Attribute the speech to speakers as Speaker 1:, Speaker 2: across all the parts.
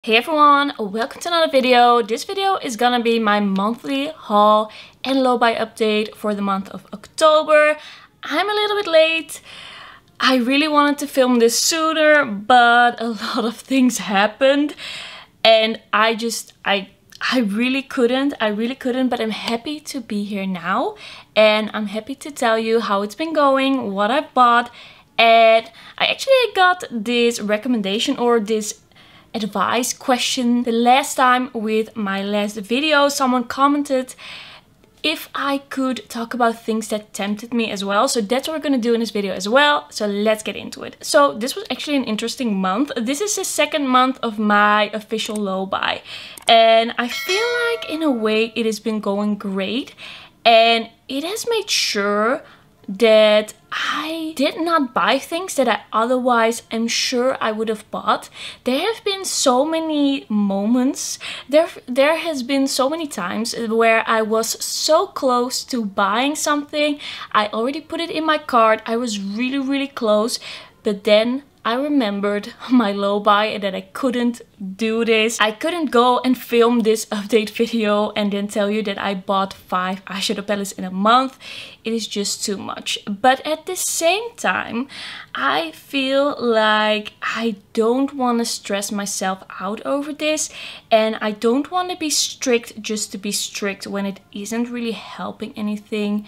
Speaker 1: Hey everyone, welcome to another video. This video is gonna be my monthly haul and low buy update for the month of October. I'm a little bit late. I really wanted to film this sooner, but a lot of things happened and I really couldn't, but I'm happy to be here now and I'm happy to tell you how it's been going, what I've bought. And I actually got this recommendation or this advice question the last time with my last video. Someone commented if I could talk about things that tempted me as well. So that's what we're gonna do in this video as well. So let's get into it. So this was actually an interesting month. This is the second month of my official low buy. And I feel like in a way it has been going great. And it has made sure that I did not buy things that I otherwise am sure I would have bought. There have been so many moments, there has been so many times where I was so close to buying something. I already put it in my cart, I was really close, but then I remembered my low buy and that I couldn't do this. I couldn't go and film this update video and then tell you that I bought 5 eyeshadow palettes in a month. It is just too much. But at the same time, I feel like I don't want to stress myself out over this. And I don't want to be strict just to be strict when it isn't really helping anything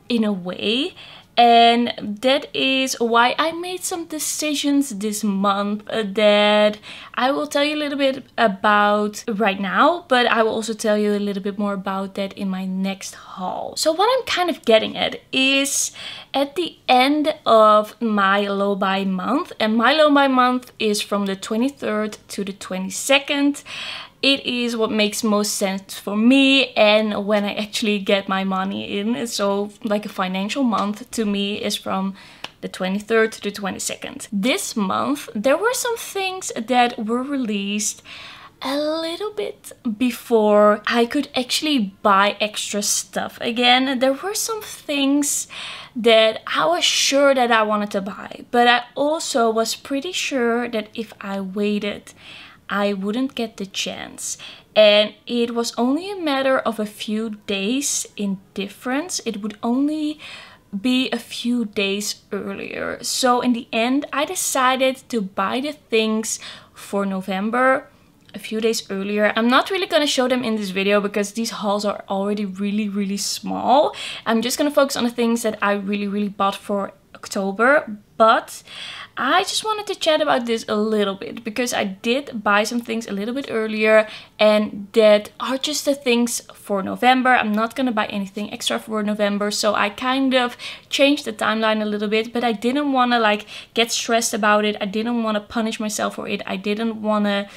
Speaker 1: in a way. And that is why I made some decisions this month that I will tell you a little bit about right now, but I will also tell you a little bit more about that in my next haul. So what I'm kind of getting at is at the end of my low buy month, and my low buy month is from the 23rd to the 22nd. It is what makes most sense for me and when I actually get my money in. So like a financial month to me is from the 23rd to the 22nd. This month there were some things that were released a little bit before I could actually buy extra stuff again. There were some things that I was sure that I wanted to buy, but I also was pretty sure that if I waited I wouldn't get the chance. And it was only a matter of a few days in difference. It would only be a few days earlier. So in the end, I decided to buy the things for November a few days earlier. I'm not really gonna show them in this video because these hauls are already really small. I'm just gonna focus on the things that I really bought for October. But I just wanted to chat about this a little bit because I did buy some things a little bit earlier and that are just the things for November. I'm not gonna buy anything extra for November, so I kind of changed the timeline a little bit, but I didn't want to like get stressed about it. I didn't want to punish myself for it. I didn't want to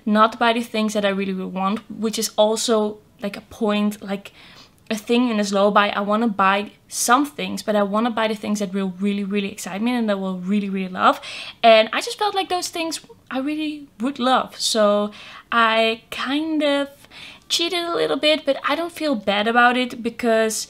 Speaker 1: not buy the things that I really want, which is also like a point, like a thing in this low buy. I want to buy some things, but I want to buy the things that will really excite me and that will really love. And I just felt like those things I really would love. So I kind of cheated a little bit, but I don't feel bad about it because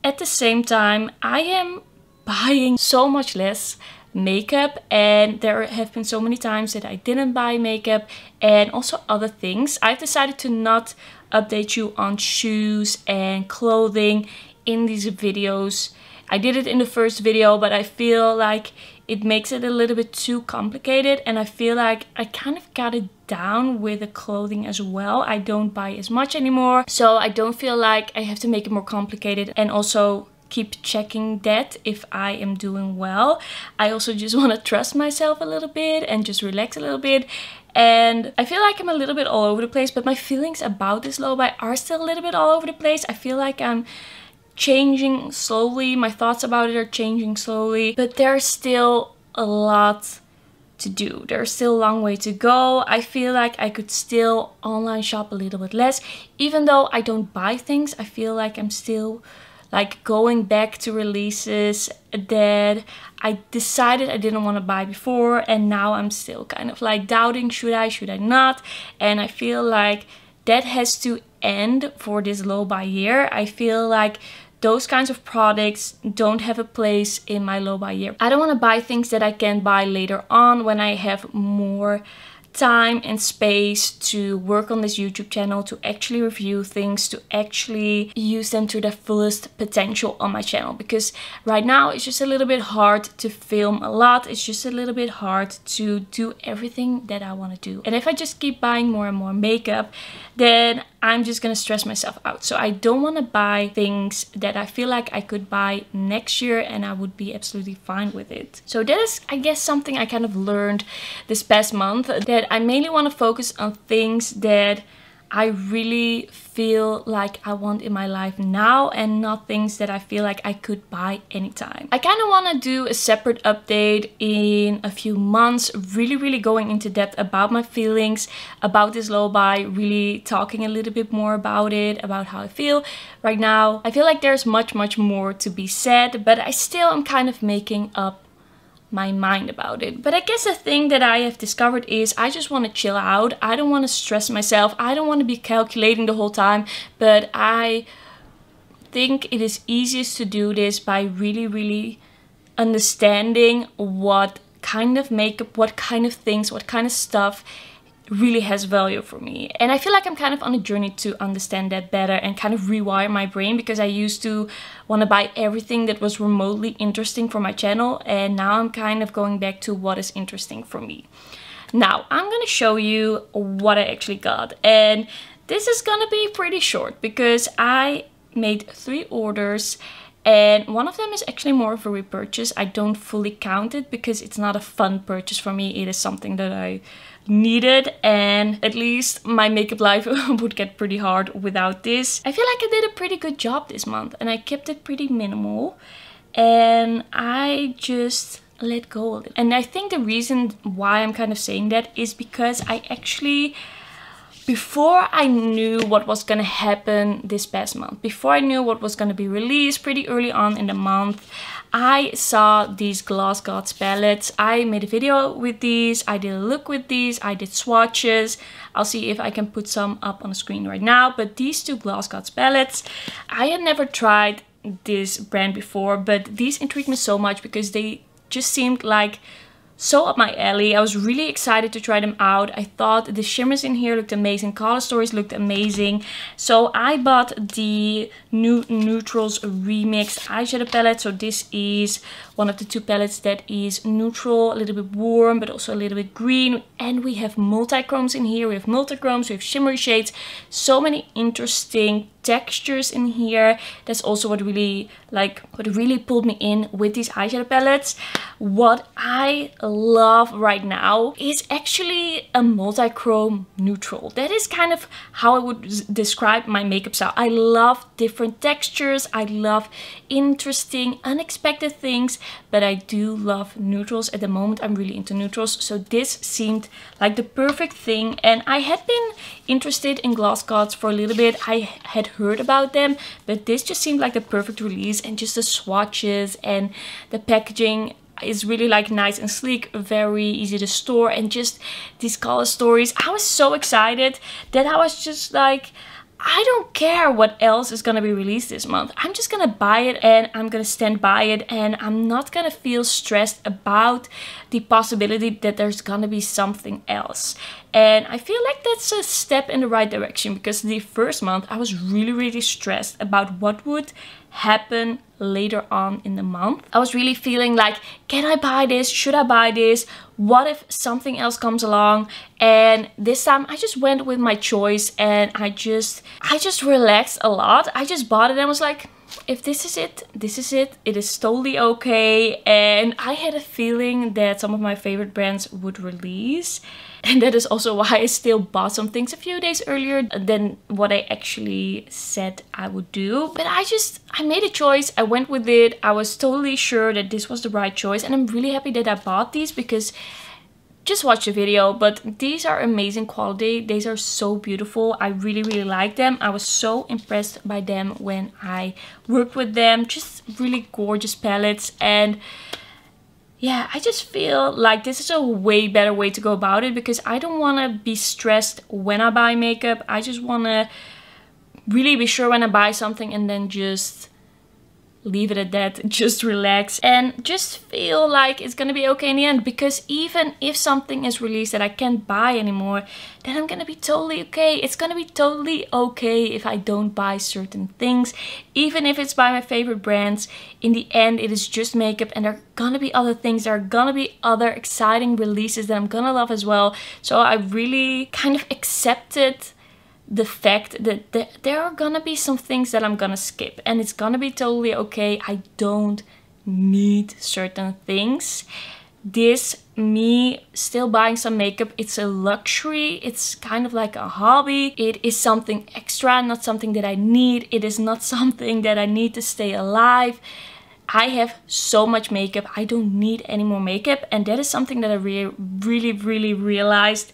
Speaker 1: at the same time I am buying so much less makeup, and there have been so many times that I didn't buy makeup and also other things. I've decided to not update you on shoes and clothing in these videos. I did it in the first video, but I feel like it makes it a little bit too complicated, and I feel like I kind of got it down with the clothing as well. I don't buy as much anymore, so I don't feel like I have to make it more complicated and also keep checking that if I am doing well. I also just want to trust myself a little bit and just relax a little bit. And I feel like I'm a little bit all over the place, but my feelings about this low buy are still a little bit all over the place. I feel like I'm changing slowly. My thoughts about it are changing slowly, but there's still a lot to do. There's still a long way to go. I feel like I could still online shop a little bit less. Even though I don't buy things, I feel like I'm still like going back to releases that I decided I didn't want to buy before, and now I'm still kind of like doubting, should I not? And I feel like that has to end for this low buy year. I feel like those kinds of products don't have a place in my low buy year. I don't want to buy things that I can buy later on when I have more time and space to work on this YouTube channel, to actually review things, to actually use them to their fullest potential on my channel. Because right now it's just a little bit hard to film a lot. It's just a little bit hard to do everything that I want to do. And if I just keep buying more and more makeup, then I'm just gonna stress myself out. So I don't want to buy things that I feel like I could buy next year and I would be absolutely fine with it. So that is, I guess, something I kind of learned this past month, that I mainly want to focus on things that I really feel like I want in my life now, and not things that I feel like I could buy anytime. I kind of want to do a separate update in a few months, really going into depth about my feelings about this low buy, really talking a little bit more about it, about how I feel right now. I feel like there's much more to be said, but I still am kind of making up my mind about it. But I guess the thing that I have discovered is I just want to chill out. I don't want to stress myself. I don't want to be calculating the whole time, but I think it is easiest to do this by really understanding what kind of makeup, what kind of things, what kind of stuff really has value for me. And I feel like I'm kind of on a journey to understand that better and kind of rewire my brain, because I used to want to buy everything that was remotely interesting for my channel, and now I'm kind of going back to what is interesting for me. Now I'm gonna show you what I actually got, and this is gonna be pretty short because I made 3 orders. And one of them is actually more of a repurchase. I don't fully count it because it's not a fun purchase for me. It is something that I needed, and at least my makeup life would get pretty hard without this. I feel like I did a pretty good job this month, and I kept it pretty minimal, and I just let go of it. And I think the reason why I'm kind of saying that is because I actually, before I knew what was gonna happen this past month, before I knew what was gonna be released pretty early on in the month, I saw these Glossgods palettes. I made a video with these, I did a look with these, I did swatches. I'll see if I can put some up on the screen right now. But these 2 Glossgods palettes, I had never tried this brand before, but these intrigued me so much because they just seemed like so up my alley. I was really excited to try them out. I thought the shimmers in here looked amazing, color stories looked amazing. So I bought the New Neutrals Remixed eyeshadow palette. So this is one of the 2 palettes that is neutral, a little bit warm, but also a little bit green. And we have multi-chromes in here. We have multi-chromes, we have shimmery shades, so many interesting textures in here. That's also what really pulled me in with these eyeshadow palettes. What I love right now is actually a multi-chrome neutral. That is kind of how I would describe my makeup style. I love different textures, I love interesting, unexpected things, but I do love neutrals. At the moment I'm really into neutrals, so this seemed like the perfect thing. And I had been interested in Glossgods for a little bit. I had heard about them, but this just seemed like the perfect release, and just the swatches and the packaging is really like nice and sleek, very easy to store, and just these color stories. I was so excited that I was just like, I don't care what else is gonna be released this month. I'm just gonna buy it and I'm gonna stand by it, and I'm not gonna feel stressed about the possibility that there's gonna be something else. And I feel like that's a step in the right direction, because the first month I was really stressed about what would happen later on in the month. I was really feeling like, can I buy this? Should I buy this? What if something else comes along? And this time I just went with my choice, and I just relaxed a lot. I just bought it and was like, if this is it, this is it. It is totally okay. And I had a feeling that some of my favorite brands would release. And that is also why I still bought some things a few days earlier than what I actually said I would do. But I made a choice. I went with it. I was totally sure that this was the right choice. And I'm really happy that I bought these, because just watch the video, but these are amazing quality. These are so beautiful. I really like them. I was so impressed by them when I worked with them. Just really gorgeous palettes. And yeah, I just feel like this is a way better way to go about it, because I don't want to be stressed when I buy makeup. I just want to really be sure when I buy something and then just leave it at that, just relax and just feel like it's gonna be okay in the end. Because even if something is released that I can't buy anymore, then I'm gonna be totally okay. It's gonna be totally okay if I don't buy certain things, even if it's by my favorite brands. In the end, it is just makeup, and there are gonna be other things, there are gonna be other exciting releases that I'm gonna love as well. So I really kind of accepted the fact that there are gonna be some things that I'm gonna skip, and it's gonna be totally okay. I don't need certain things. This, me still buying some makeup, it's a luxury. It's kind of like a hobby. It is something extra, not something that I need. It is not something that I need to stay alive. I have so much makeup. I don't need any more makeup, and that is something that I really realized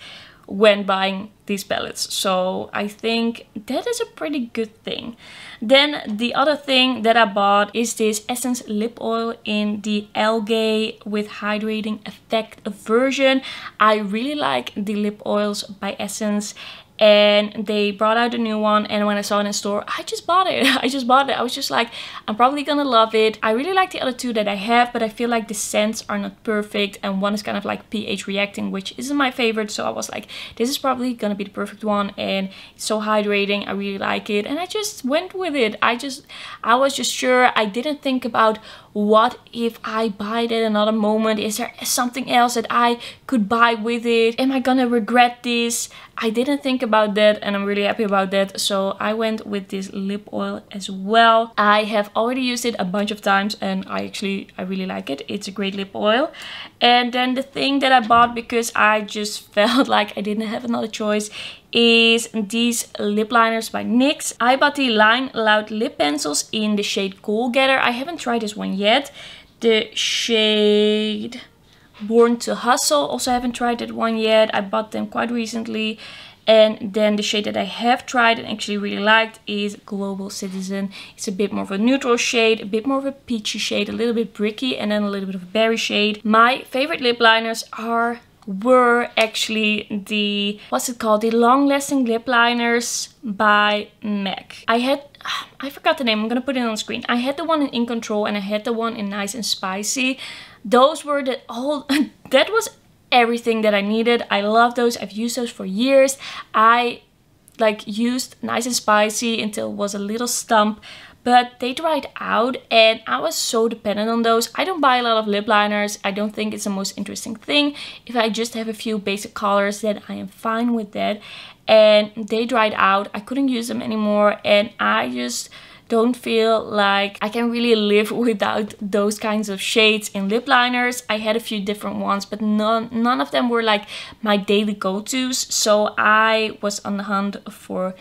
Speaker 1: when buying these palettes. So I think that is a pretty good thing. Then the other thing that I bought is this Essence lip oil in the Algae with hydrating effect version. I really like the lip oils by Essence, and they brought out a new one, and when I saw it in store, I just bought it. I was just like, I'm probably gonna love it. I really like the other two that I have, but I feel like the scents are not perfect, and one is kind of like pH reacting, which isn't my favorite. So I was like, this is probably gonna be the perfect one, and it's so hydrating. I really like it, and I just went with it. I was just sure. I didn't think about what if I buy it at another moment. Is there something else that I could buy with it? Am I gonna regret this? I didn't think about that, and I'm really happy about that. So I went with this lip oil as well. I have already used it a bunch of times, and I really like it. It's a great lip oil. And then the thing that I bought because I just felt like I didn't have another choice is these lip liners by NYX. I bought the Line Loud lip pencils in the shade Goal Getter. I haven't tried this one yet. The shade Born to Hustle, also haven't tried that one yet. I bought them quite recently. And then the shade that I have tried and actually really liked is Global Citizen. It's a bit more of a neutral shade, a bit more of a peachy shade, a little bit bricky, and then a little bit of a berry shade. My favorite lip liners were actually the, what's it called? The Long Lasting Lip Liners by MAC. I forgot the name, I'm gonna put it on the screen. I had the one in In Control, and I had the one in Nice and Spicy. Those were that was everything that I needed. I love those. I've used those for years. I used Nice and Spicy until it was a little stump, but they dried out, and I was so dependent on those. I don't buy a lot of lip liners. I don't think it's the most interesting thing. If I just have a few basic colors, then I am fine with that. And they dried out. I couldn't use them anymore, and I just don't feel like I can really live without those kinds of shades in lip liners. I had a few different ones, but none of them were like my daily go-tos. So I was on the hunt for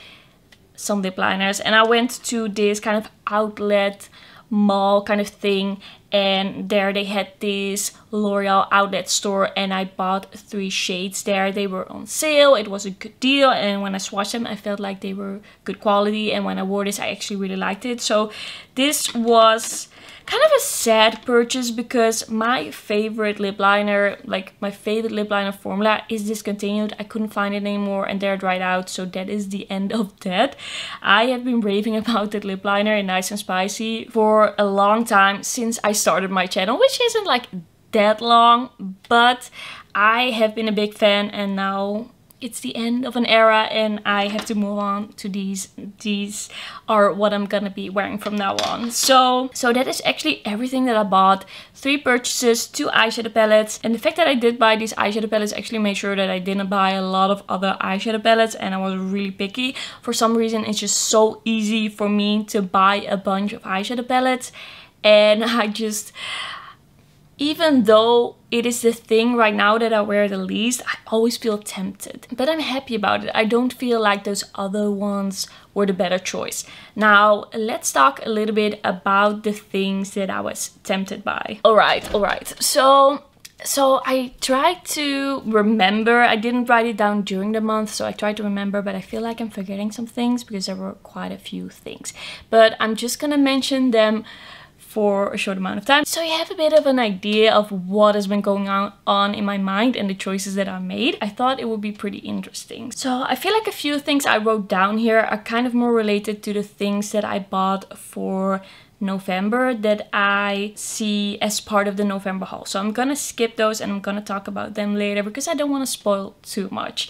Speaker 1: some lip liners, and I went to this kind of outlet mall kind of thing, and there they had this L'Oreal outlet store, and I bought 3 shades there. They were on sale. It was a good deal, and when I swatched them, I felt like they were good quality, and when I wore this, I actually really liked it. So this was kind of a sad purchase because my favorite lip liner, my favorite lip liner formula, is discontinued. I couldn't find it anymore, and they're dried out, so that is the end of that. I have been raving about that lip liner in Nice and Spicy for a long time, since I started my channel, which isn't like that long, but I have been a big fan, and now it's the end of an era, and I have to move on to these. These are what I'm gonna be wearing from now on. So that is actually everything that I bought. 3 purchases, 2 eyeshadow palettes, and the fact that I did buy these eyeshadow palettes actually made sure that I didn't buy a lot of other eyeshadow palettes, and I was really picky. For some reason, it's just so easy for me to buy a bunch of eyeshadow palettes, and I just, even though it is the thing right now that I wear the least, I always feel tempted. But I'm happy about it. I don't feel like those other ones were the better choice. Now, let's talk a little bit about the things that I was tempted by. Alright. So I tried to remember. I didn't write it down during the month, so I tried to remember, but I feel like I'm forgetting some things because there were quite a few things. But I'm just gonna mention them for a short amount of time, so you have a bit of an idea of what has been going on in my mind and the choices that I made. I thought it would be pretty interesting. So I feel like a few things I wrote down here are kind of more related to the things that I bought for November that I see as part of the November haul. So I'm gonna skip those and I'm gonna talk about them later because I don't want to spoil too much.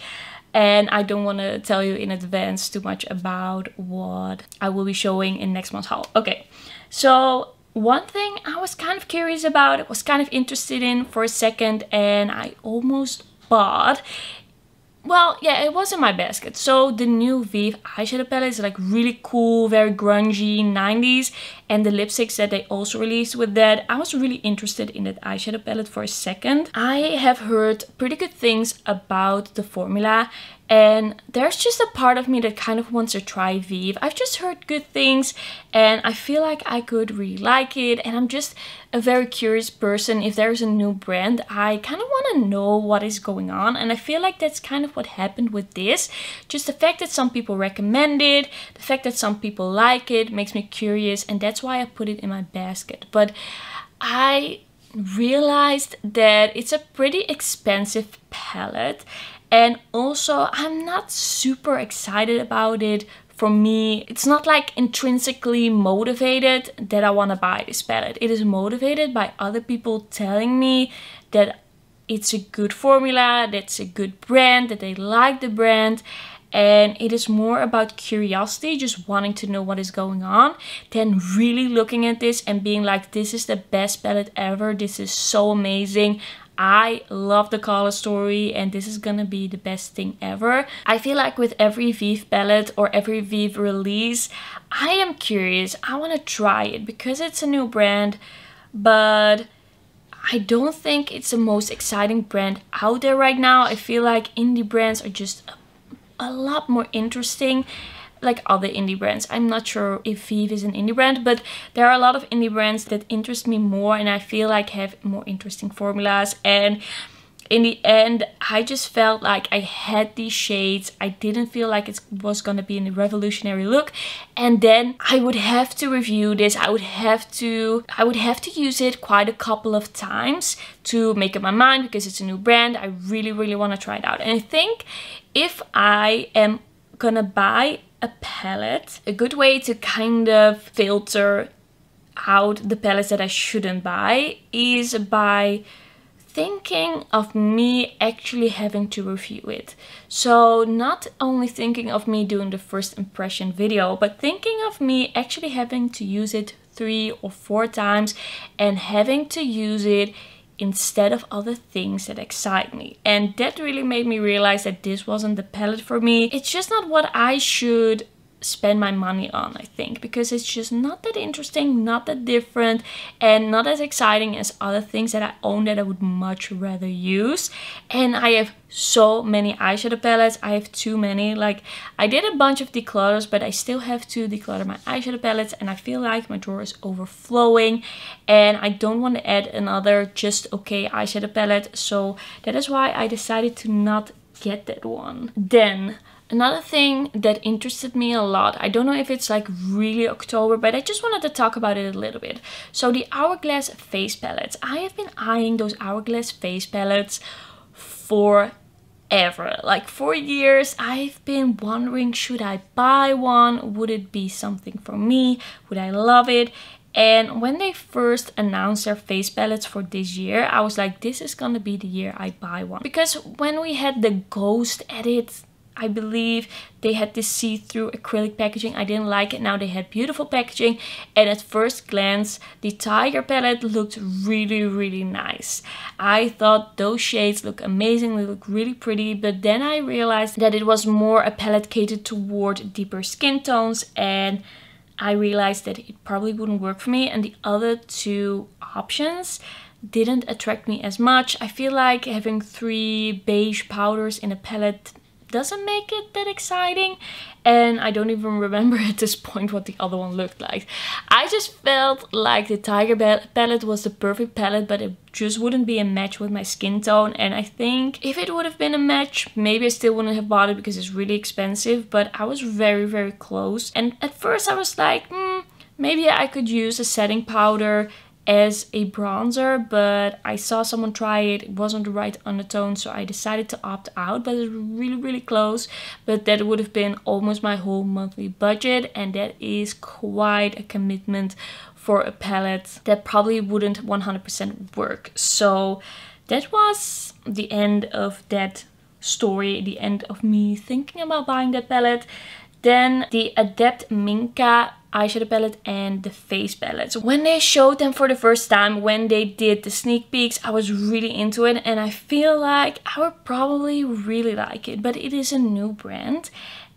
Speaker 1: And I don't want to tell you in advance too much about what I will be showing in next month's haul. Okay, so one thing I was kind of curious about, was kind of interested in for a second, and I almost bought. Well, yeah, it was in my basket. So the new Vive eyeshadow palette is like really cool, very grungy, 90s. And the lipsticks that they also released with that, I was really interested in that eyeshadow palette for a second. I have heard pretty good things about the formula. And there's just a part of me that kind of wants to try Vive. I've just heard good things and I feel like I could really like it. And I'm just a very curious person. If there's a new brand, I kind of want to know what is going on. And I feel like that's kind of what happened with this. Just the fact that some people recommend it, the fact that some people like it makes me curious. And that's why I put it in my basket. But I realized that it's a pretty expensive palette. And also, I'm not super excited about it. For me, it's not like intrinsically motivated that I want to buy this palette. It is motivated by other people telling me that it's a good formula, that's a good brand, that they like the brand. And it is more about curiosity, just wanting to know what is going on, than really looking at this and being like, this is the best palette ever. This is so amazing. I love the color story and this is gonna be the best thing ever. I feel like with every Vive palette or every Vive release, I am curious. I want to try it because it's a new brand, but I don't think it's the most exciting brand out there right now. I feel like indie brands are just a lot more interesting, like other indie brands. I'm not sure if Vive is an indie brand, but there are a lot of indie brands that interest me more and I feel like have more interesting formulas. And in the end, I just felt like I had these shades. I didn't feel like it was gonna be a revolutionary look. And then I would have to review this. I would have to use it quite a couple of times to make up my mind because it's a new brand. I really, really want to try it out. And I think if I am gonna buy a palette, a good way to kind of filter out the palettes that I shouldn't buy is by thinking of me actually having to review it. So not only thinking of me doing the first impression video, but thinking of me actually having to use it 3 or 4 times and having to use it instead of other things that excite me. And that really made me realize that this wasn't the palette for me. It's just not what I should spend my money on, I think, because it's just not that interesting, not that different, and not as exciting as other things that I own that I would much rather use. And I have so many eyeshadow palettes. I have too many. Like, I did a bunch of declutters, but I still have to declutter my eyeshadow palettes, and I feel like my drawer is overflowing and I don't want to add another just okay eyeshadow palette. So that is why I decided to not get that one. Then another thing that interested me a lot, I don't know if it's like really October, but I just wanted to talk about it a little bit. So the Hourglass face palettes. I have been eyeing those Hourglass face palettes forever. Like for years, I've been wondering, should I buy one? Would it be something for me? Would I love it? And when they first announced their face palettes for this year, I was like, this is gonna be the year I buy one. Because when we had the Ghost edit, I believe they had this see-through acrylic packaging. I didn't like it. Now they had beautiful packaging. And at first glance, the Tiger palette looked really, really nice. I thought those shades look amazing. They look really pretty. But then I realized that it was more a palette catered toward deeper skin tones. And I realized that it probably wouldn't work for me. And the other 2 options didn't attract me as much. I feel like having 3 beige powders in a palette doesn't make it that exciting, and I don't even remember at this point what the other one looked like. I just felt like the Tiger palette was the perfect palette, but it just wouldn't be a match with my skin tone. And I think if it would have been a match, maybe I still wouldn't have bought it because it's really expensive, but I was very, very close. And at first I was like, maybe I could use a setting powder as a bronzer, but I saw someone try it. It wasn't the right undertone, so I decided to opt out. But it's really, really close. But that would have been almost my whole monthly budget, and that is quite a commitment for a palette that probably wouldn't 100% work. So that was the end of that story, the end of me thinking about buying that palette. Then the Adept Minka eyeshadow palette and the face palettes. When they showed them for the first time, when they did the sneak peeks, I was really into it, and I feel like I would probably really like it. But it is a new brand,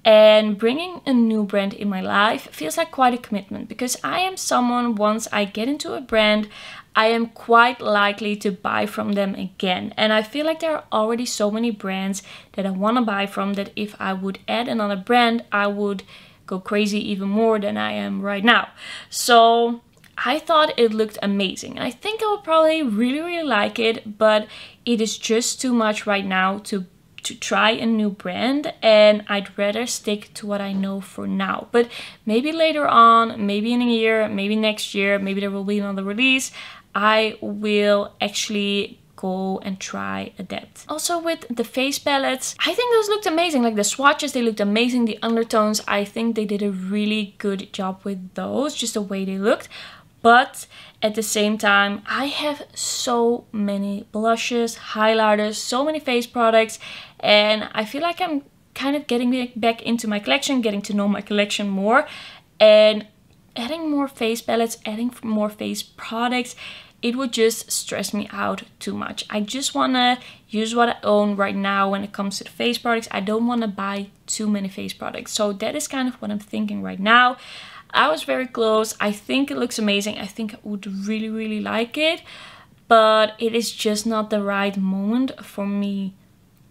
Speaker 1: and bringing a new brand in my life feels like quite a commitment, because I am someone, once I get into a brand, I am quite likely to buy from them again. And I feel like there are already so many brands that I want to buy from, that if I would add another brand, I would go crazy even more than I am right now. So I thought it looked amazing. I think I would probably really like it, but it is just too much right now to try a new brand, and I'd rather stick to what I know for now. But maybe later on, maybe in a year, maybe next year, maybe there will be another release, I will actually go and try Adept. Also with the face palettes, I think those looked amazing. Like the swatches, they looked amazing. The undertones, I think they did a really good job with those, just the way they looked. But at the same time, I have so many blushes, highlighters, so many face products, and I feel like I'm kind of getting back into my collection, getting to know my collection more, and adding more face palettes, adding more face products, it would just stress me out too much. I just want to use what I own right now when it comes to the face products. I don't want to buy too many face products. So that is kind of what I'm thinking right now. I was very close. I think it looks amazing. I think I would really like it. But it is just not the right moment for me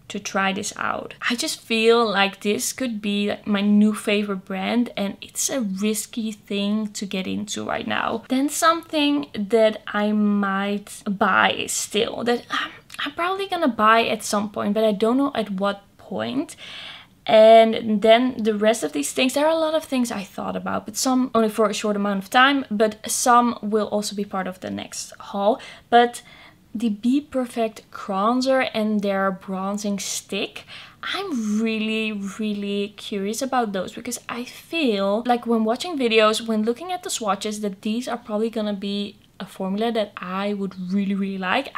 Speaker 1: to try this out. I just feel like this could be like my new favorite brand, and it's a risky thing to get into right now. Then something that I might buy still, that I'm probably gonna buy at some point, but I don't know at what point. And then the rest of these things, there are a lot of things I thought about, but some only for a short amount of time, but some will also be part of the next haul. But the Be Perfect bronzer and their bronzing stick, I'm really curious about those, because I feel like when watching videos, when looking at the swatches, that these are probably gonna be a formula that I would really like.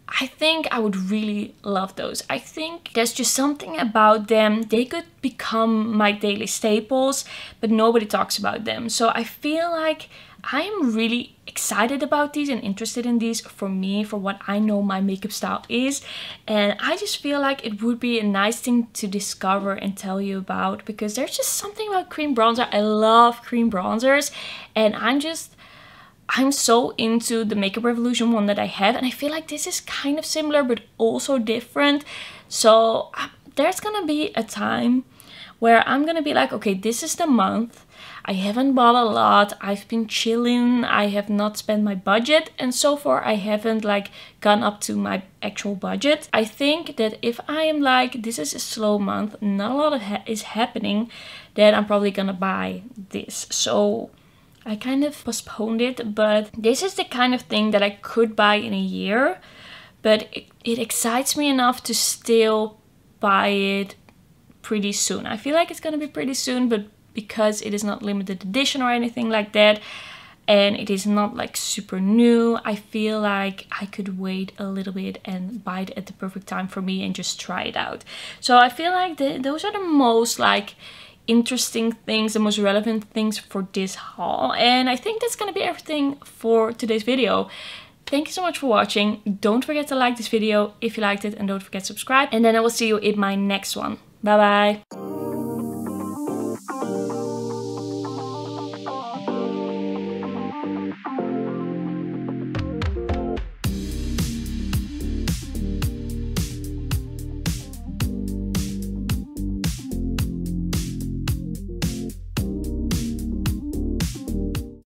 Speaker 1: I think I would really love those. I think there's just something about them. They could become my daily staples, but nobody talks about them. So I feel like I'm really excited about these and interested in these for me, for what I know my makeup style is. And I just feel like it would be a nice thing to discover and tell you about, because there's just something about cream bronzer. I love cream bronzers, and I'm so into the Makeup Revolution one that I have, and I feel like this is kind of similar but also different. So there's gonna be a time where I'm gonna be like, okay, this is the month. I haven't bought a lot, I've been chilling, I have not spent my budget, and so far I haven't like gone up to my actual budget. I think that if I am like, this is a slow month, not a lot is happening, then I'm probably gonna buy this. So I kind of postponed it, but this is the kind of thing that I could buy in a year, but it excites me enough to still buy it pretty soon. I feel like it's gonna be pretty soon, but because it is not limited edition or anything like that, and it is not like super new, I feel like I could wait a little bit and buy it at the perfect time for me and just try it out. So I feel like those are the most like interesting things, the most relevant things for this haul. And I think that's gonna be everything for today's video. Thank you so much for watching. Don't forget to like this video if you liked it, and don't forget to subscribe. And then I will see you in my next one. Bye bye.